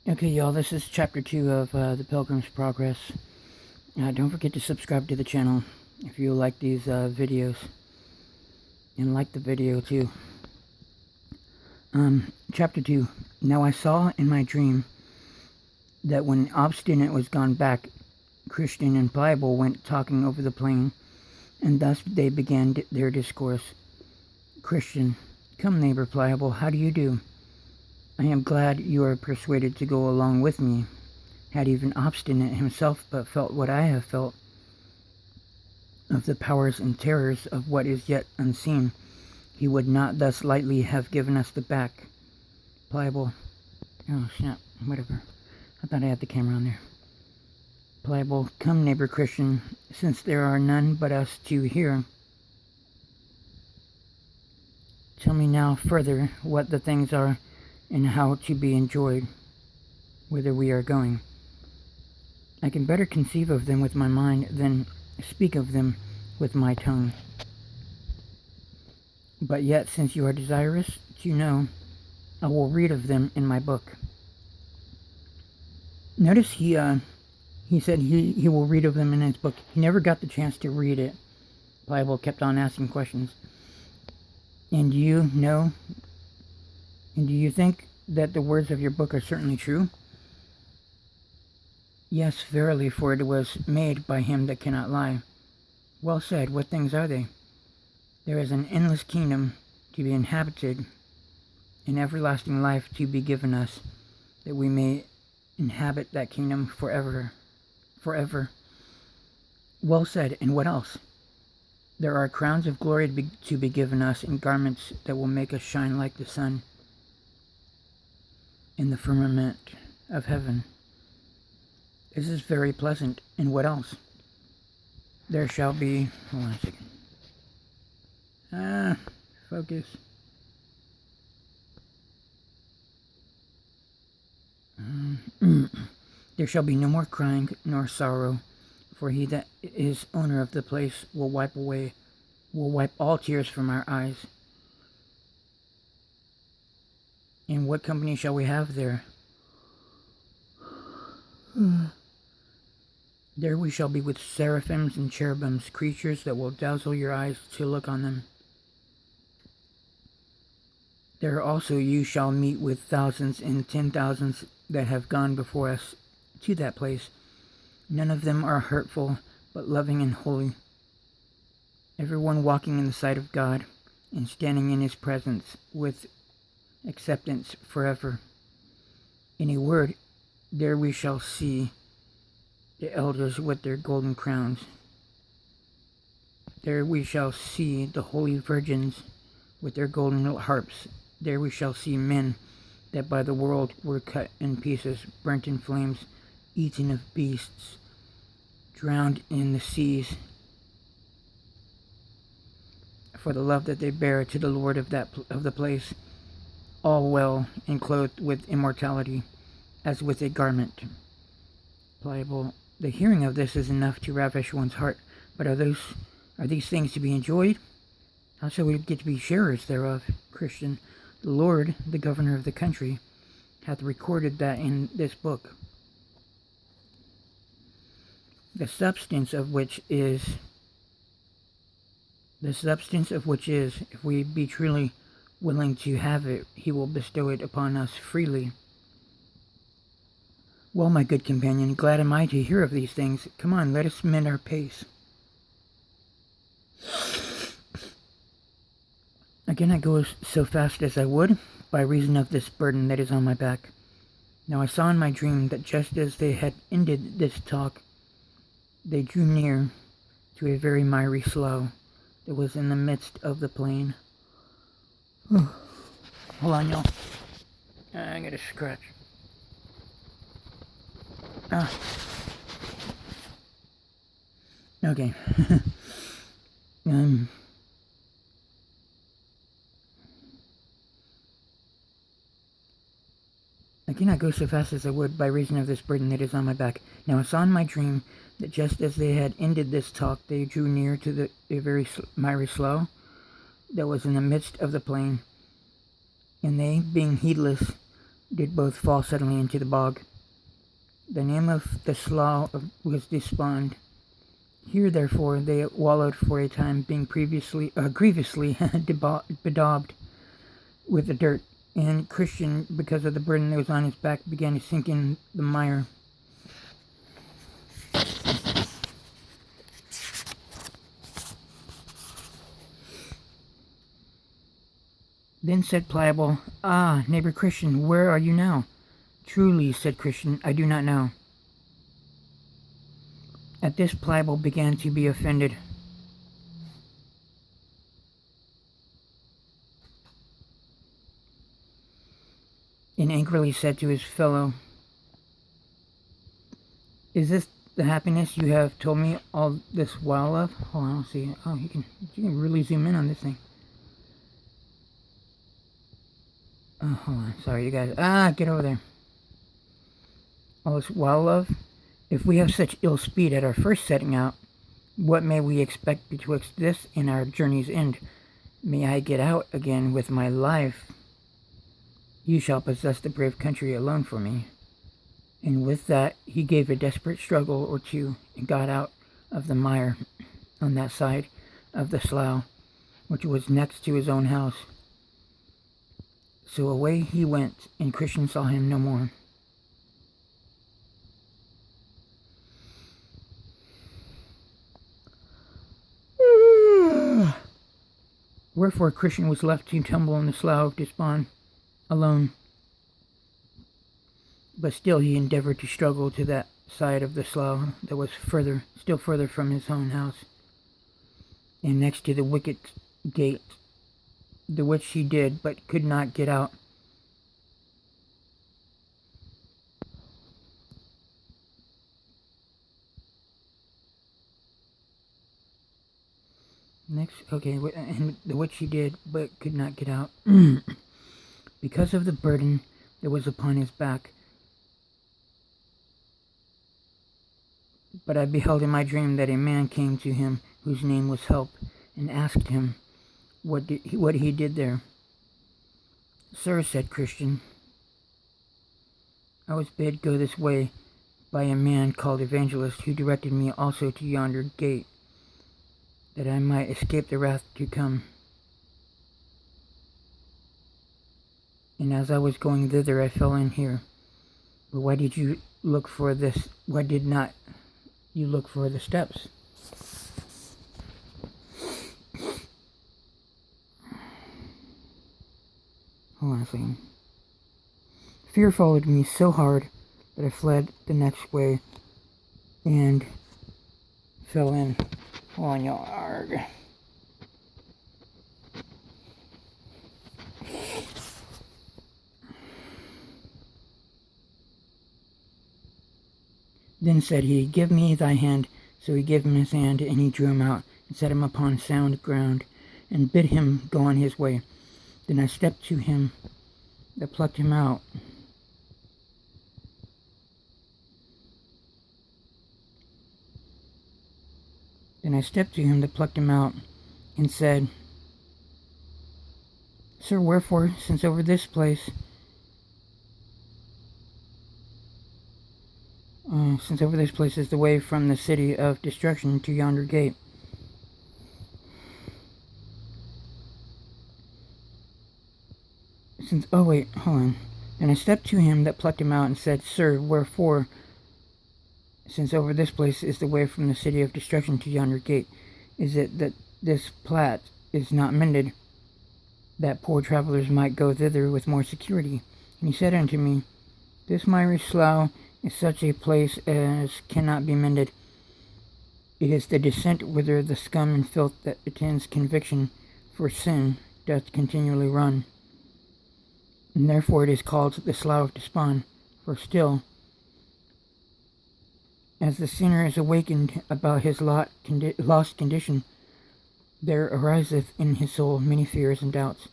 Okay, y'all, this is chapter 2 of the Pilgrim's Progress. Don't forget to subscribe to the channel if you like these videos, and like the video too. Chapter 2. Now I saw in my dream that when Obstinate was gone back, Christian and Pliable went talking over the plain, and thus they began their discourse. Christian: Come, neighbor Pliable, how do you do? I am glad you are persuaded to go along with me. Had even Obstinate himself but felt what I have felt, of the powers and terrors of what is yet unseen, he would not thus lightly have given us the back. Pliable: Oh, snap, whatever. I thought I had the camera on there. Pliable: Come, neighbor Christian, since there are none but us two here. Tell me now further what the things are, and how to be enjoyed, whither we are going. I can better conceive of them with my mind than speak of them with my tongue. But yet, since you are desirous to know, I will read of them in my book. Notice he said he will read of them in his book. He never got the chance to read it. Pliable kept on asking questions. And do you know, and do you think that the words of your book are certainly true? Yes, verily, for it was made by him that cannot lie. Well said. What things are they? There is an endless kingdom to be inhabited, and everlasting life to be given us, that we may inhabit that kingdom forever. Forever. Well said. And what else? There are crowns of glory to be given us, and garments that will make us shine like the sun in the firmament of heaven. This is very pleasant. And what else? There shall be... Hold on a second. Focus. There shall be no more crying nor sorrow, for he that is owner of the place will wipe all tears from our eyes. And what company shall we have there? There we shall be with seraphims and cherubims, creatures that will dazzle your eyes to look on them. There also you shall meet with thousands and 10,000s that have gone before us to that place. None of them are hurtful, but loving and holy. Everyone walking in the sight of God and standing in his presence with acceptance forever. In a word, there we shall see the elders with their golden crowns. There we shall see the holy virgins with their golden harps. There we shall see men that by the world were cut in pieces, burnt in flames, eaten of beasts, drowned in the seas, for the love that they bear to the Lord of the place, all well and clothed with immortality, as with a garment. Pliable: The hearing of this is enough to ravish one's heart, but are these things to be enjoyed? How shall we get to be sharers thereof? Christian: The Lord, the governor of the country, hath recorded that in this book. The substance of which is, if we be truly willing to have it, he will bestow it upon us freely. Well, my good companion, glad am I to hear of these things. Come on, let us mend our pace. I cannot go so fast as I would, by reason of this burden that is on my back. Now I saw in my dream that just as they had ended this talk, they drew near to a very miry slough that was in the midst of the plain. Hold on, y'all. I got a scratch. Okay. I cannot go so fast as I would by reason of this burden that is on my back. Now I saw in my dream that just as they had ended this talk, they drew near to a very miry slough that was in the midst of the plain, and they, being heedless, did both fall suddenly into the bog. The name of the slough was Despond. Here, therefore, they wallowed for a time, being grievously bedaubed with the dirt. And Christian, because of the burden that was on his back, began to sink in the mire. Then said Pliable, "Ah, neighbor Christian, where are you now?" "Truly," said Christian, "I do not know." At this Pliable began to be offended. And angrily said to his fellow, "Is this the happiness you have told me all this while of?" Hold on, let's see. Oh, you can really zoom in on this thing. Oh, hold on. Sorry, you guys. Get over there. All this while of? If we have such ill speed at our first setting out, what may we expect betwixt this and our journey's end? May I get out again with my life? You shall possess the brave country alone for me. And with that, he gave a desperate struggle or two and got out of the mire on that side of the slough, which was next to his own house. So away he went, and Christian saw him no more. Wherefore Christian was left to tumble in the slough of despond, alone. But still he endeavored to struggle to that side of the slough that was still further from his own house, and next to the wicket gate, the which he did, but could not get out. And the which he did, but could not get out, because of the burden that was upon his back. But I beheld in my dream that a man came to him, whose name was Help, and asked him what he did there. "Sir," said Christian, "I was bid go this way by a man called Evangelist, who directed me also to yonder gate, that I might escape the wrath to come. And as I was going thither, I fell in here. But why did you look for this? Why did not you look for the steps?" Hold on a second. "Fear followed me so hard that I fled the next way and fell in." Hold on, y'all. Arg. Then said he, "Give me thy hand." So he gave him his hand, and he drew him out, and set him upon sound ground, and bid him go on his way. Then I stepped to him that plucked him out. And said, "Sir, wherefore, since over this place is the way from the city of destruction to yonder gate." Hold on. And I stepped to him that plucked him out and said, "Sir, wherefore, since over this place is the way from the city of destruction to yonder gate, is it that this plat is not mended, that poor travelers might go thither with more security?" And he said unto me, "This miry slough is such a place as cannot be mended. It is the descent whither the scum and filth that attends conviction for sin doth continually run. And therefore it is called the Slough of Despond, for still, as the sinner is awakened about his lost condition, there ariseth in his soul many fears and doubts,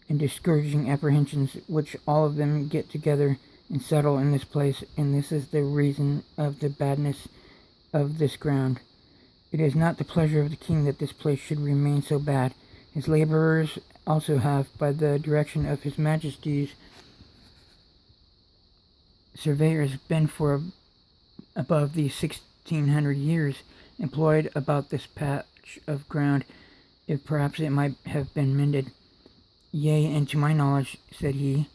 and discouraging apprehensions, which all of them get together and settle in this place, and this is the reason of the badness of this ground. It is not the pleasure of the king that this place should remain so bad. His laborers also have, by the direction of his majesty's surveyors been for above the 1600 years employed about this patch of ground, if perhaps it might have been mended. Yea, and to my knowledge, said he,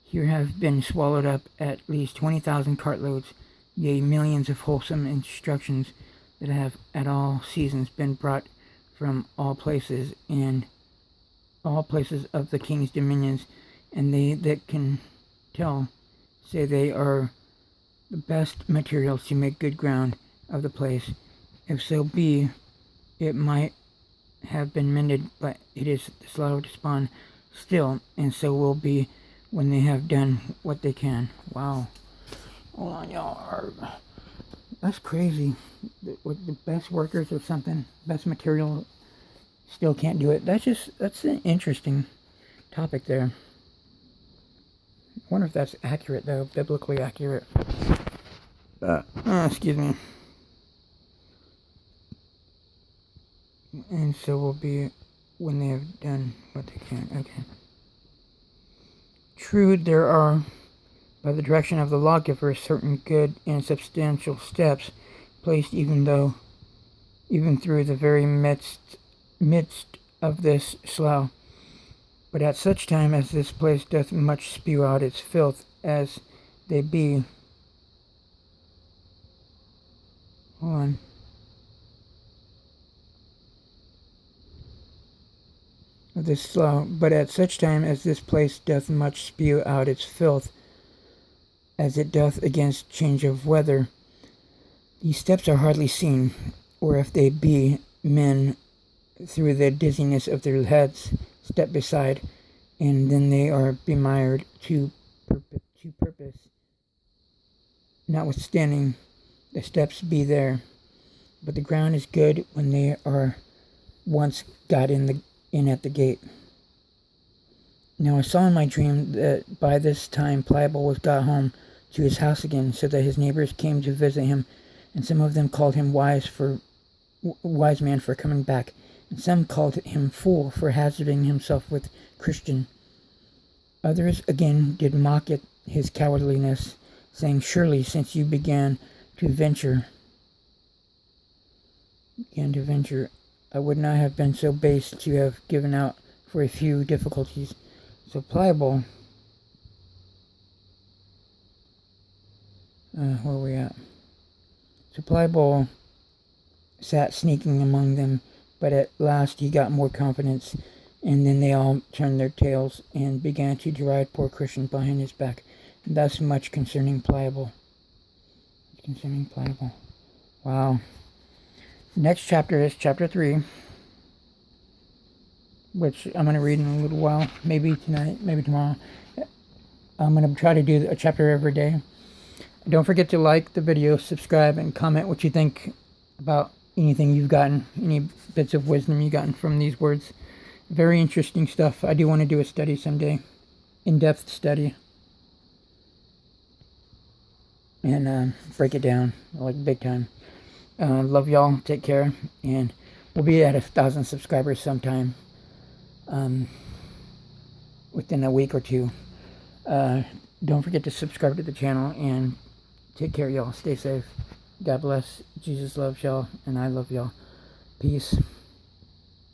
here have been swallowed up at least 20,000 cartloads, yea, millions of wholesome instructions that have at all seasons been brought from all places and all places of the king's dominions, and they that can tell say they are the best materials to make good ground of the place. If so be, it might have been mended, but it is slow to spawn still, and so will be when they have done what they can. Wow. Hold on, y'all. That's crazy. With the best workers or something, best material, still can't do it. That's an interesting topic there. I wonder if that's accurate, though, biblically accurate. Excuse me. And so will be when they have done what they can. Okay. True, there are, by the direction of the lawgiver, certain good and substantial steps placed even through the very midst of this slough. But at such time as this place doth much spew out its filth, as they be. Hold on. Of this slough, but at such time as this place doth much spew out its filth, as it doth against change of weather, these steps are hardly seen, or if they be, men through the dizziness of their heads step beside, and then they are bemired to purpose. Notwithstanding, the steps be there, but the ground is good when they are once got in at the gate. Now I saw in my dream that by this time Pliable was got home to his house again, so that his neighbors came to visit him, and some of them called him wise man for coming back, and some called him fool for hazarding himself with Christian. Others again did mock at his cowardliness, saying, surely since you began to venture, I would not have been so base to have given out for a few difficulties. So Pliable, where are we at? So Pliable sat sneaking among them, but at last he got more confidence, and then they all turned their tails and began to deride poor Christian behind his back. And thus much concerning Pliable. Wow. Next chapter is chapter 3, which I'm going to read in a little while, maybe tonight, maybe tomorrow. I'm going to try to do a chapter every day. Don't forget to like the video, subscribe, and comment what you think about anything you've gotten, any bits of wisdom you've gotten from these words. Very interesting stuff. I do want to do a study someday, in-depth study, and break it down, like big time. Love y'all, take care, and we'll be at 1,000 subscribers sometime, within a week or two. Don't forget to subscribe to the channel, and take care, y'all. Stay safe. God bless. Jesus loves y'all, and I love y'all. Peace.